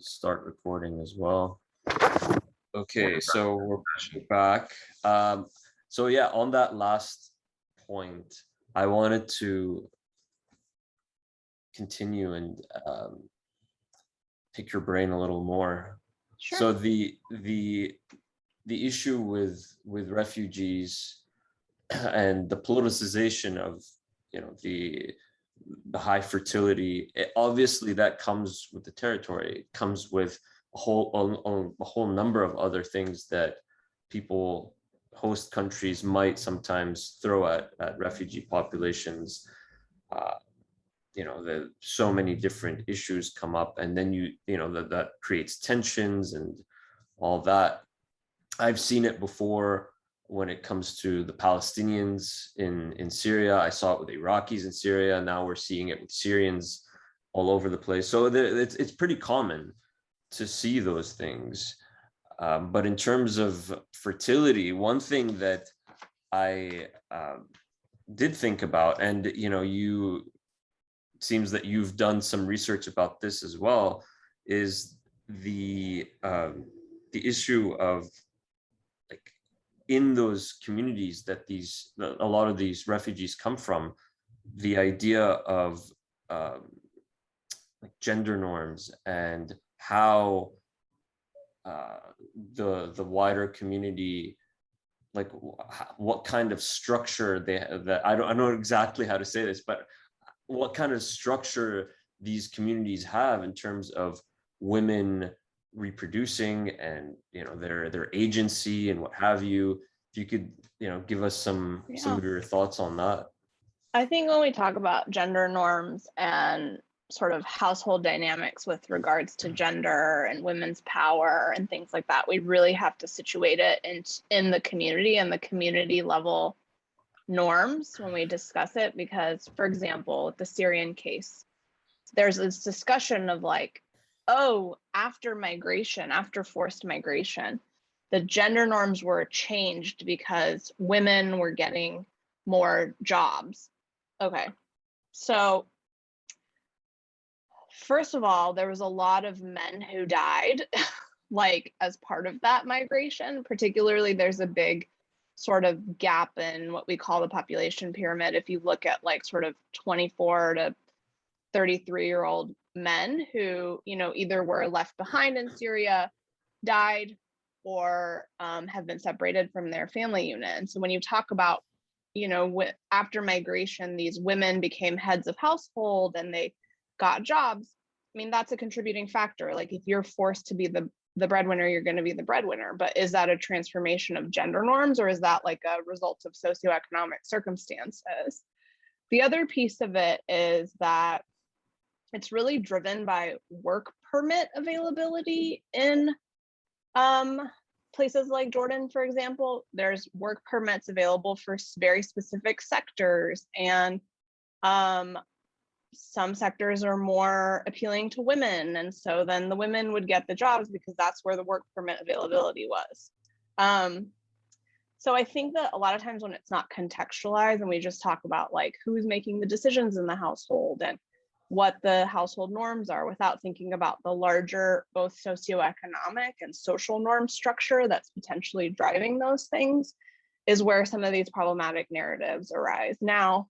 start recording as well. Okay, so we're back. So yeah, on that last point, I wanted to continue and pick your brain a little more. Sure. So the issue with refugees and the politicization of the high fertility, obviously that comes with the territory. It comes with a whole number of other things that people, host countries, might sometimes throw at refugee populations. So many different issues come up, and then that creates tensions and all that. I've seen it before when it comes to the Palestinians in Syria. I saw it with Iraqis in Syria. Now we're seeing it with Syrians all over the place. So it's pretty common to see those things. But in terms of fertility, one thing that I did think about, and seems that you've done some research about this as well, is the issue of, like, in those communities that a lot of these refugees come from, the idea of like gender norms, and how the wider community, like what kind of structure that I don't know exactly how to say this, but what kind of structure these communities have in terms of women reproducing and their agency and what have you. If you could give us some of your thoughts on that. I think when we talk about gender norms and sort of household dynamics with regards to gender and women's power and things like that, we really have to situate it in the community and the community level norms when we discuss it. Because, for example, with the Syrian case, there's this discussion of like, oh, after forced migration, the gender norms were changed because women were getting more jobs. Okay, so first of all, there was a lot of men who died like as part of that migration. Particularly, there's a big sort of gap in what we call the population pyramid. If you look at like sort of 24 to 33-year-old men who, either were left behind in Syria, died, or have been separated from their family unit. And so when you talk about, after migration, these women became heads of household and they got jobs. I mean, that's a contributing factor. Like, if you're forced to be the breadwinner, you're going to be the breadwinner. But is that a transformation of gender norms, or is that like a result of socioeconomic circumstances? The other piece of it is that it's really driven by work permit availability in places like Jordan, for example. There's work permits available for very specific sectors, and some sectors are more appealing to women, and so then the women would get the jobs because that's where the work permit availability was. So I think that a lot of times when it's not contextualized and we just talk about like who's making the decisions in the household and what the household norms are, without thinking about the larger both socioeconomic and social norm structure that's potentially driving those things, is where some of these problematic narratives arise. Now,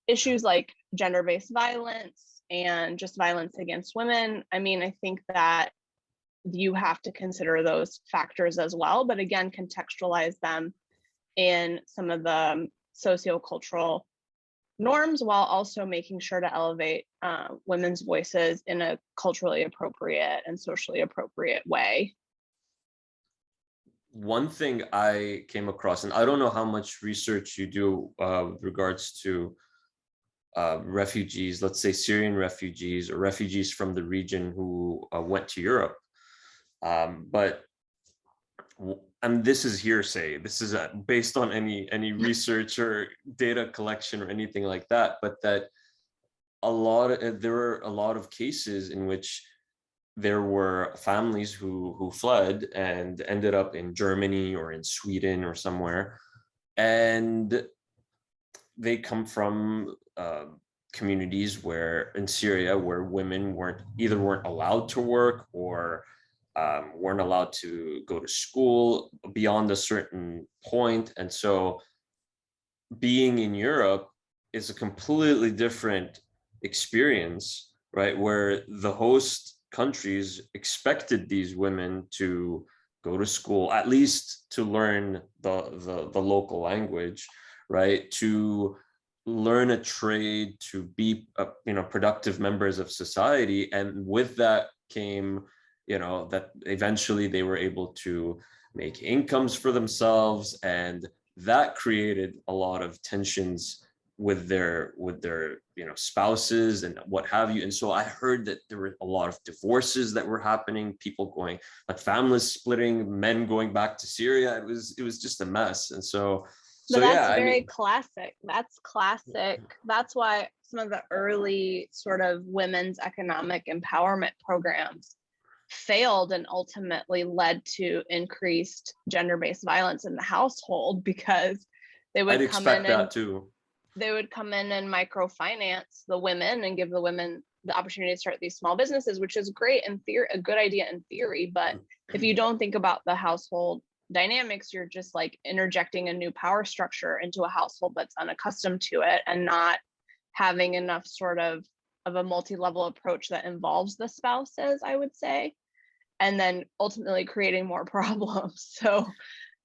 issues like gender-based violence and just violence against women, I mean, I think that you have to consider those factors as well, but again, contextualize them in some of the sociocultural norms, while also making sure to elevate women's voices in a culturally appropriate and socially appropriate way. One thing I came across, and I don't know how much research you do with regards to refugees, let's say Syrian refugees or refugees from the region who went to Europe. But and this is hearsay. This is based on any research or data collection or anything like that. But that there were a lot of cases in which there were families who fled and ended up in Germany or in Sweden or somewhere, and they come from communities where in Syria where women weren't allowed to work or weren't allowed to go to school beyond a certain point. And so being in Europe is a completely different experience, right? Where the host countries expected these women to go to school, at least to learn the local language, right? To learn a trade, to be productive members of society. And with that came, that eventually they were able to make incomes for themselves, and that created a lot of tensions with their spouses and what have you. And so I heard that there were a lot of divorces that were happening, people going, like families splitting, men going back to Syria. It was just a mess. And so But that's yeah, very classic. That's classic. That's why some of the early sort of women's economic empowerment programs failed and ultimately led to increased gender-based violence in the household, because they would come in and too. They would come in and microfinance the women and give the women the opportunity to start these small businesses, which is great in theory, a good idea in theory. But if you don't think about the household dynamics, you're just like interjecting a new power structure into a household that's unaccustomed to it and not having enough sort of a multi-level approach that involves the spouses, I would say, and then ultimately creating more problems. So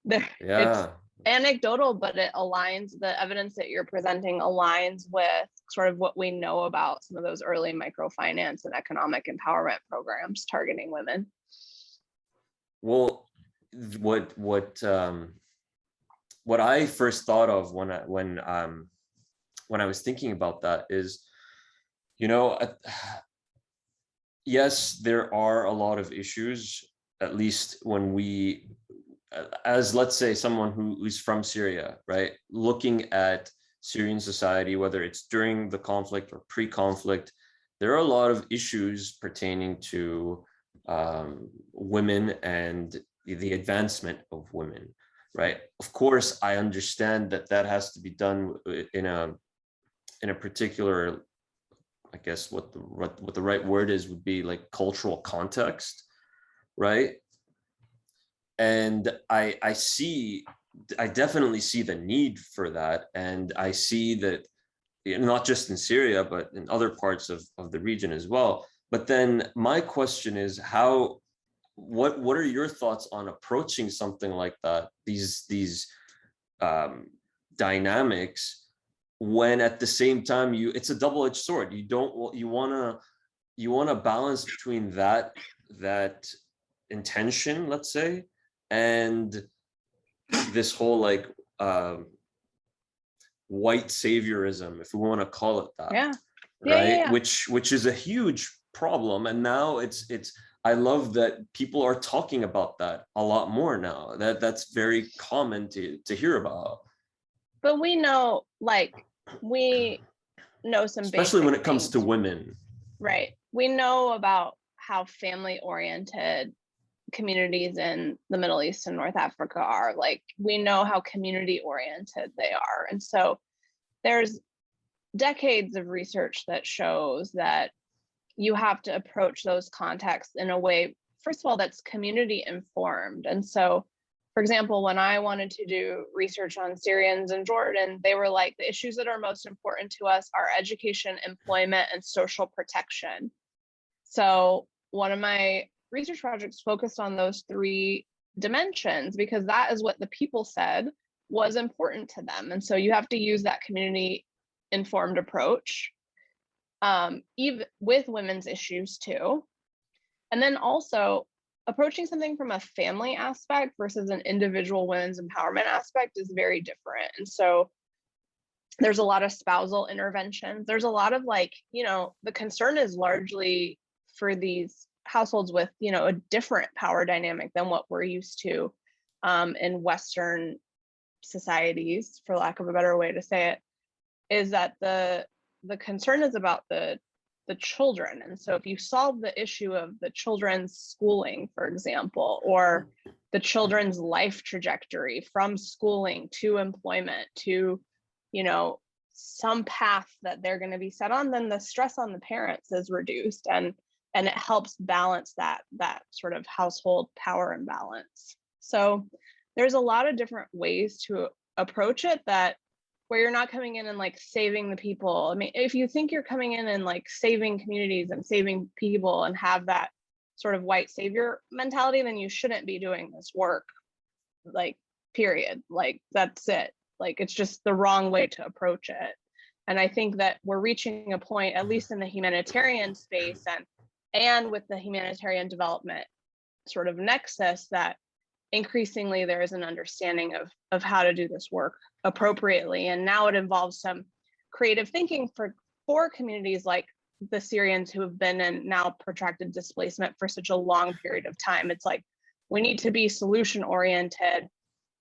it's anecdotal, but it aligns, the evidence that you're presenting aligns with sort of what we know about some of those early microfinance and economic empowerment programs targeting women. Well, what I first thought of when I was thinking about that is, yes, there are a lot of issues, at least when we, as let's say someone who's from Syria, right, looking at Syrian society, whether it's during the conflict or pre-conflict, there are a lot of issues pertaining to women and the advancement of women, right? Of course, I understand that has to be done in a particular, I guess what the right word is would be like cultural context, right? And I definitely see the need for that, and I see that not just in Syria but in other parts of the region as well. But then my question is, what are your thoughts on approaching something like that, these dynamics, when at the same time it's a double-edged sword. You want to balance between that intention, let's say, and this whole like white saviorism, if we want to call it that. Yeah. Which is a huge problem. And now it's I love that people are talking about that a lot more now. That's very common to hear about. But we know some especially when it comes things. to women. Right. We know about how family-oriented communities in the Middle East and North Africa are. Like, we know how community-oriented they are. And so there's decades of research that shows that you have to approach those contexts in a way, first of all, that's community informed. And so, for example, when I wanted to do research on Syrians in Jordan, they were like, the issues that are most important to us are education, employment, and social protection. So one of my research projects focused on those three dimensions because that is what the people said was important to them. And so you have to use that community informed approach, even with women's issues too. And then also approaching something from a family aspect versus an individual women's empowerment aspect is very different. And so there's a lot of spousal interventions. There's a lot of the concern is largely for these households with, a different power dynamic than what we're used to in Western societies, for lack of a better way to say it, is that the concern is about the children. And so if you solve the issue of the children's schooling, for example, or the children's life trajectory from schooling to employment to, some path that they're going to be set on, then the stress on the parents is reduced, and it helps balance that sort of household power imbalance. So there's a lot of different ways to approach it, that where you're not coming in and like saving the people. I mean, if you think you're coming in and like saving communities and saving people and have that sort of white savior mentality, then you shouldn't be doing this work, like, period. Like, that's it. Like, it's just the wrong way to approach it. And I think that we're reaching a point, at least in the humanitarian space and with the humanitarian development sort of nexus, that increasingly there is an understanding of how to do this work appropriately. And now it involves some creative thinking for communities like the Syrians who have been in now protracted displacement for such a long period of time. It's like, we need to be solution oriented,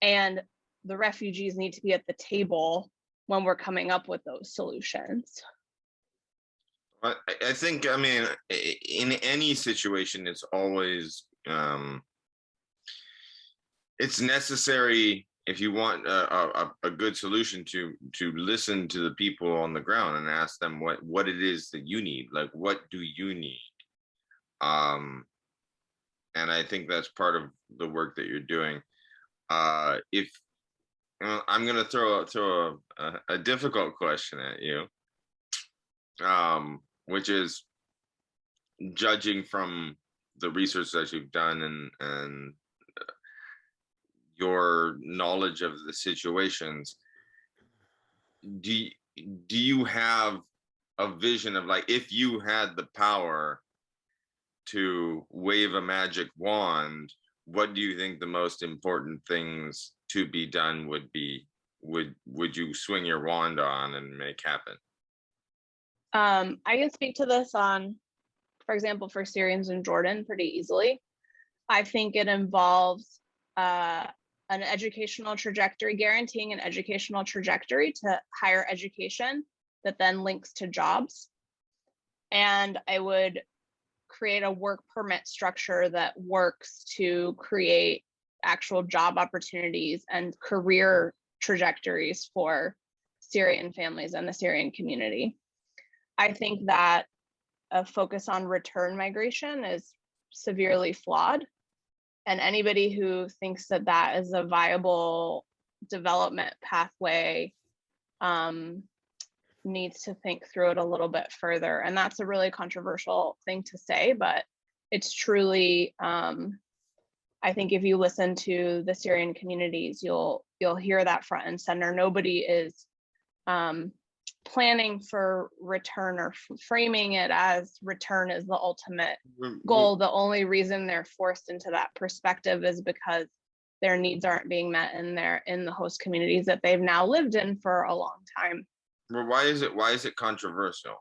and the refugees need to be at the table when we're coming up with those solutions. I think, I mean, in any situation, it's always, it's necessary, if you want a good solution, to listen to the people on the ground and ask them what it is that you need. Like, what do you need? And I think that's part of the work that you're doing. If I'm going to throw a difficult question at you, which is, judging from the research that you've done and your knowledge of the situations, do you have a vision of, like, if you had the power to wave a magic wand, what do you think the most important things to be done would be? Would you swing your wand on and make happen? I can speak to this on, for example, for Syrians in Jordan pretty easily. I think it involves an educational trajectory, guaranteeing an educational trajectory to higher education that then links to jobs. And I would create a work permit structure that works to create actual job opportunities and career trajectories for Syrian families and the Syrian community. I think that a focus on return migration is severely flawed. And anybody who thinks that that is a viable development pathway needs to think through it a little bit further. And that's a really controversial thing to say, but it's truly, I think if you listen to the Syrian communities, you'll hear that front and center. Nobody is planning for return or framing it as return is the ultimate goal. The only reason they're forced into that perspective is because their needs aren't being met in the host communities that they've now lived in for a long time. Well, why is it controversial?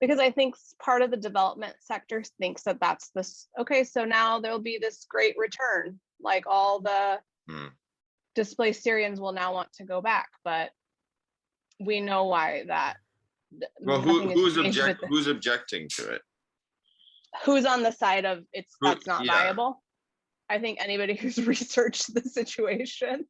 Because I think part of the development sector thinks that that's this, okay, so now there'll be this great return, like all the displaced Syrians will now want to go back, but we know why that. Well, who's objecting to it? Who's on the side of that's not viable? I think anybody who's researched the situation.